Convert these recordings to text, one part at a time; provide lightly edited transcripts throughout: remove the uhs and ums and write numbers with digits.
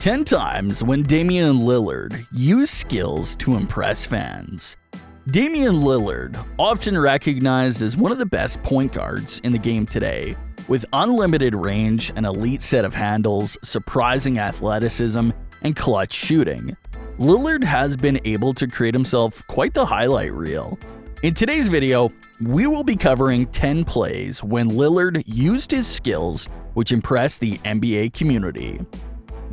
10 times when Damian Lillard used skills to impress fans. Damian Lillard, often recognized as one of the best point guards in the game today, with unlimited range, an elite set of handles, surprising athleticism, and clutch shooting. Lillard has been able to create himself quite the highlight reel. In today's video, we will be covering 10 plays when Lillard used his skills which impressed the NBA community.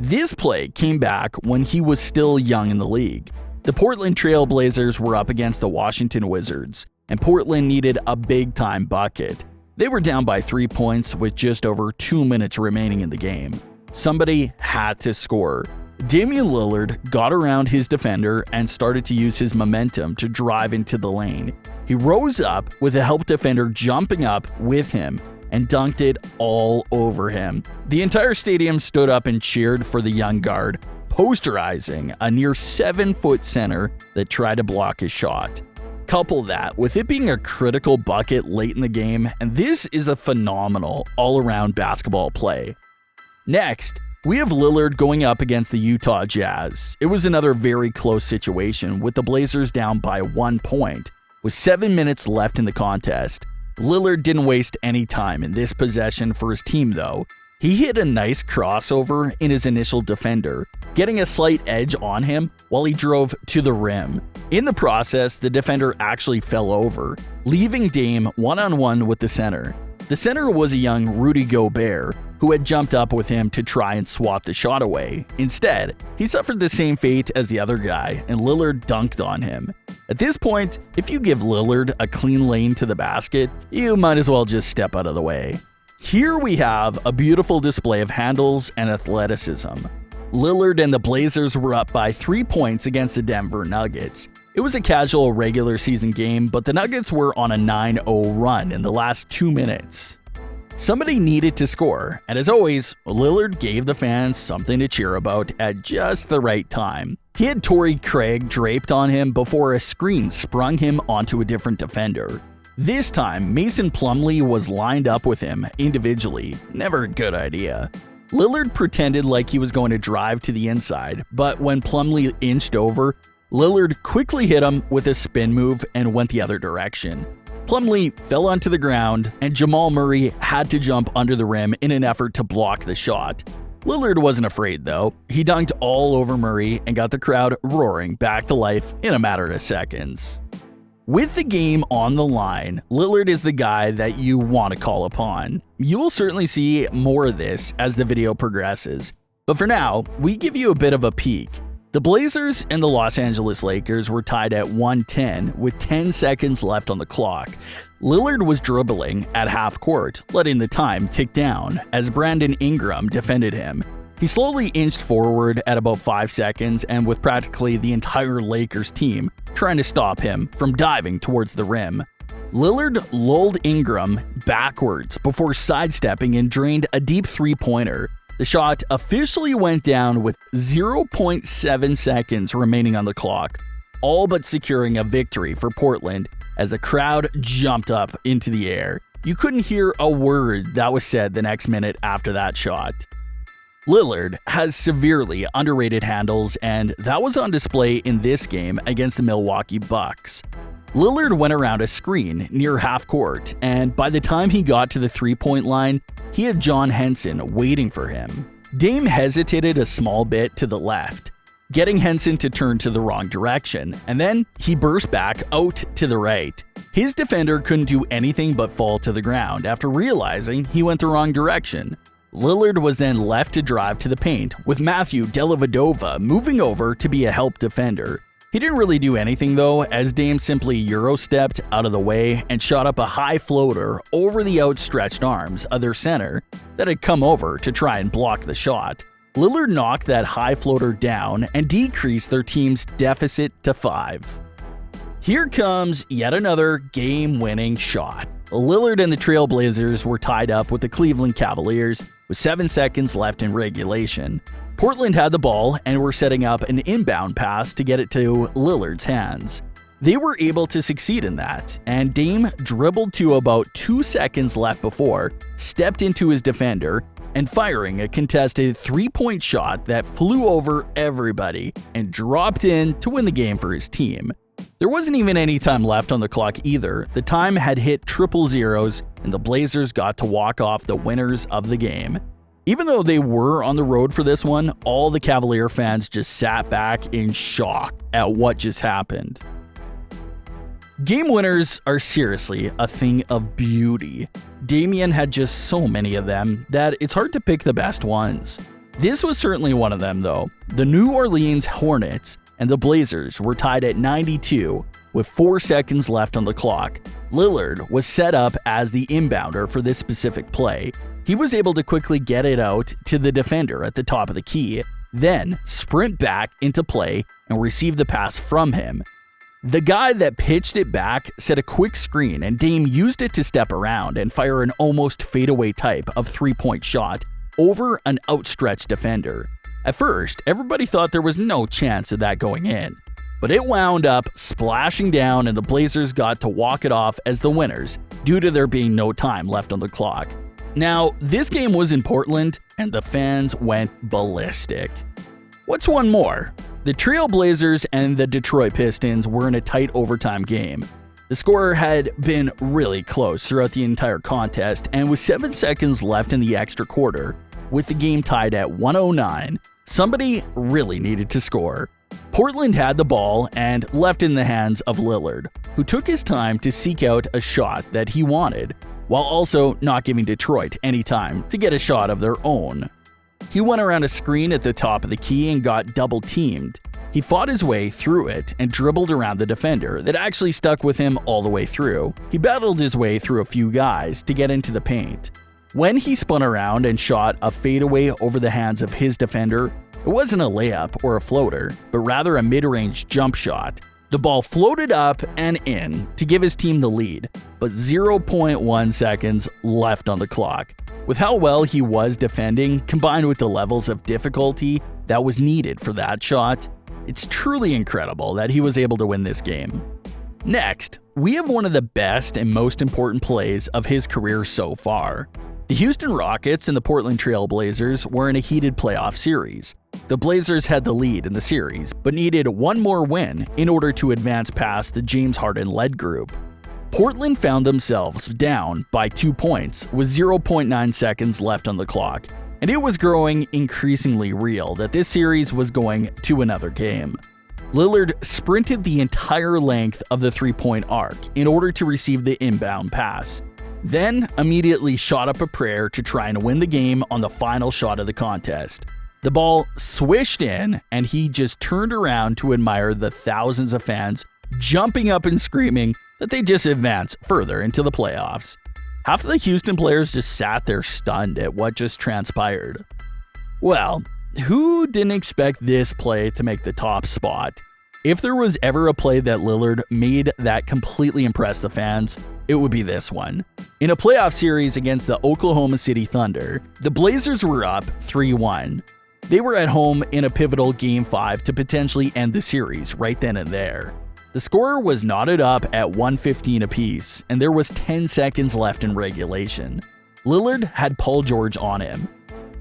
This play came back when he was still young in the league. The Portland Trail Blazers were up against the Washington Wizards, and Portland needed a big-time bucket. They were down by 3 points with just over 2 minutes remaining in the game. Somebody had to score. Damian Lillard got around his defender and started to use his momentum to drive into the lane. He rose up with a help defender jumping up with him and dunked it all over him. The entire stadium stood up and cheered for the young guard, posterizing a near 7-foot center that tried to block his shot. Couple that with it being a critical bucket late in the game, and this is a phenomenal all-around basketball play. Next, we have Lillard going up against the Utah Jazz. It was another very close situation with the Blazers down by 1 point, with 7 minutes left in the contest. Lillard didn't waste any time in this possession for his team though. He hit a nice crossover in his initial defender, getting a slight edge on him while he drove to the rim. In the process, the defender actually fell over, leaving Dame one-on-one with the center. The center was a young Rudy Gobert, who had jumped up with him to try and swat the shot away. Instead, he suffered the same fate as the other guy, and Lillard dunked on him. At this point, if you give Lillard a clean lane to the basket, you might as well just step out of the way. Here we have a beautiful display of handles and athleticism. Lillard and the Blazers were up by 3 points against the Denver Nuggets. It was a casual regular season game, but the Nuggets were on a 9-0 run in the last 2 minutes. Somebody needed to score, and as always, Lillard gave the fans something to cheer about at just the right time. He had Torrey Craig draped on him before a screen sprung him onto a different defender. This time, Mason Plumlee was lined up with him individually. Never a good idea. Lillard pretended like he was going to drive to the inside, but when Plumlee inched over, Lillard quickly hit him with a spin move and went the other direction. Plumlee fell onto the ground, and Jamal Murray had to jump under the rim in an effort to block the shot. Lillard wasn't afraid though. He dunked all over Murray and got the crowd roaring back to life in a matter of seconds. With the game on the line, Lillard is the guy that you want to call upon. You will certainly see more of this as the video progresses. But for now, we give you a bit of a peek. The Blazers and the Los Angeles Lakers were tied at 110 with 10 seconds left on the clock. Lillard was dribbling at half court, letting the time tick down as Brandon Ingram defended him. He slowly inched forward at about 5 seconds, and with practically the entire Lakers team trying to stop him from diving towards the rim. Lillard lulled Ingram backwards before sidestepping and drained a deep three-pointer. The shot officially went down with 0.7 seconds remaining on the clock, all but securing a victory for Portland as the crowd jumped up into the air. You couldn't hear a word that was said the next minute after that shot. Lillard has severely underrated handles, and that was on display in this game against the Milwaukee Bucks. Lillard went around a screen near half court, and by the time he got to the three-point line, he had John Henson waiting for him. Dame hesitated a small bit to the left, getting Henson to turn to the wrong direction, and then he burst back out to the right. His defender couldn't do anything but fall to the ground after realizing he went the wrong direction. Lillard was then left to drive to the paint, with Matthew Dellavedova moving over to be a help defender. He didn't really do anything though, as Dame simply Euro-stepped out of the way and shot up a high floater over the outstretched arms of their center that had come over to try and block the shot. Lillard knocked that high floater down and decreased their team's deficit to 5. Here comes yet another game-winning shot. Lillard and the Trail Blazers were tied up with the Cleveland Cavaliers with 7 seconds left in regulation. Portland had the ball and were setting up an inbound pass to get it to Lillard's hands. They were able to succeed in that, and Dame dribbled to about 2 seconds left before, stepped into his defender, and firing a contested three-point shot that flew over everybody and dropped in to win the game for his team. There wasn't even any time left on the clock either. The time had hit triple zeros, and the Blazers got to walk off the winners of the game. Even though they were on the road for this one, all the Cavalier fans just sat back in shock at what just happened. Game winners are seriously a thing of beauty. Damian had just so many of them that it's hard to pick the best ones. This was certainly one of them though. The New Orleans Hornets and the Blazers were tied at 92 with 4 seconds left on the clock. Lillard was set up as the inbounder for this specific play. He was able to quickly get it out to the defender at the top of the key, then sprint back into play and receive the pass from him. The guy that pitched it back set a quick screen, and Dame used it to step around and fire an almost fadeaway type of three-point shot over an outstretched defender. At first, everybody thought there was no chance of that going in, but it wound up splashing down and the Blazers got to walk it off as the winners due to there being no time left on the clock. Now, this game was in Portland and the fans went ballistic. What's one more? The Trail Blazers and the Detroit Pistons were in a tight overtime game. The score had been really close throughout the entire contest, and with 7 seconds left in the extra quarter, with the game tied at 109, somebody really needed to score. Portland had the ball and left in the hands of Lillard, who took his time to seek out a shot that he wanted, while also not giving Detroit any time to get a shot of their own. He went around a screen at the top of the key and got double-teamed. He fought his way through it and dribbled around the defender that actually stuck with him all the way through. He battled his way through a few guys to get into the paint. When he spun around and shot a fadeaway over the hands of his defender, it wasn't a layup or a floater, but rather a mid-range jump shot. The ball floated up and in to give his team the lead, but 0.1 seconds left on the clock. With how well he was defending, combined with the levels of difficulty that was needed for that shot, it's truly incredible that he was able to win this game. Next, we have one of the best and most important plays of his career so far. The Houston Rockets and the Portland Trail Blazers were in a heated playoff series. The Blazers had the lead in the series, but needed one more win in order to advance past the James Harden-led group. Portland found themselves down by 2 points with 0.9 seconds left on the clock, and it was growing increasingly real that this series was going to another game. Lillard sprinted the entire length of the three-point arc in order to receive the inbound pass, then immediately shot up a prayer to try and win the game on the final shot of the contest. The ball swished in, and he just turned around to admire the thousands of fans jumping up and screaming that they just advanced further into the playoffs. Half of the Houston players just sat there stunned at what just transpired. Well, who didn't expect this play to make the top spot? If there was ever a play that Lillard made that completely impressed the fans, it would be this one. In a playoff series against the Oklahoma City Thunder, the Blazers were up 3-1. They were at home in a pivotal Game 5 to potentially end the series right then and there. The score was knotted up at 1:15 apiece, and there was 10 seconds left in regulation. Lillard had Paul George on him,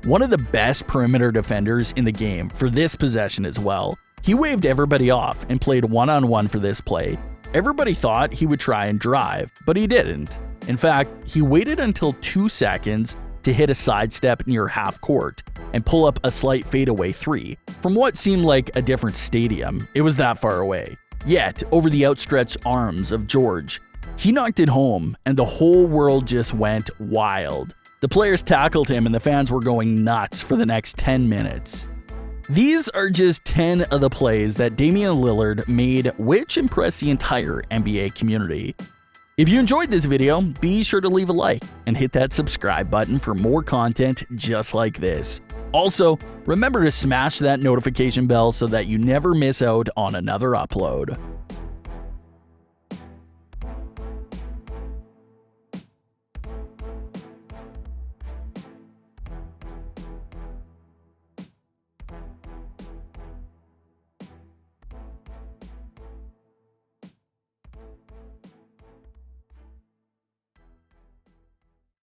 one of the best perimeter defenders in the game for this possession as well. He waved everybody off and played one-on-one for this play. Everybody thought he would try and drive, but he didn't. In fact, he waited until 2 seconds to hit a sidestep near half court and pull up a slight fadeaway three from what seemed like a different stadium. It was that far away. Yet, over the outstretched arms of George, he knocked it home and the whole world just went wild. The players tackled him and the fans were going nuts for the next 10 minutes. These are just 10 of the plays that Damian Lillard made which impressed the entire NBA community. If you enjoyed this video, be sure to leave a like and hit that subscribe button for more content just like this. Also, remember to smash that notification bell so that you never miss out on another upload.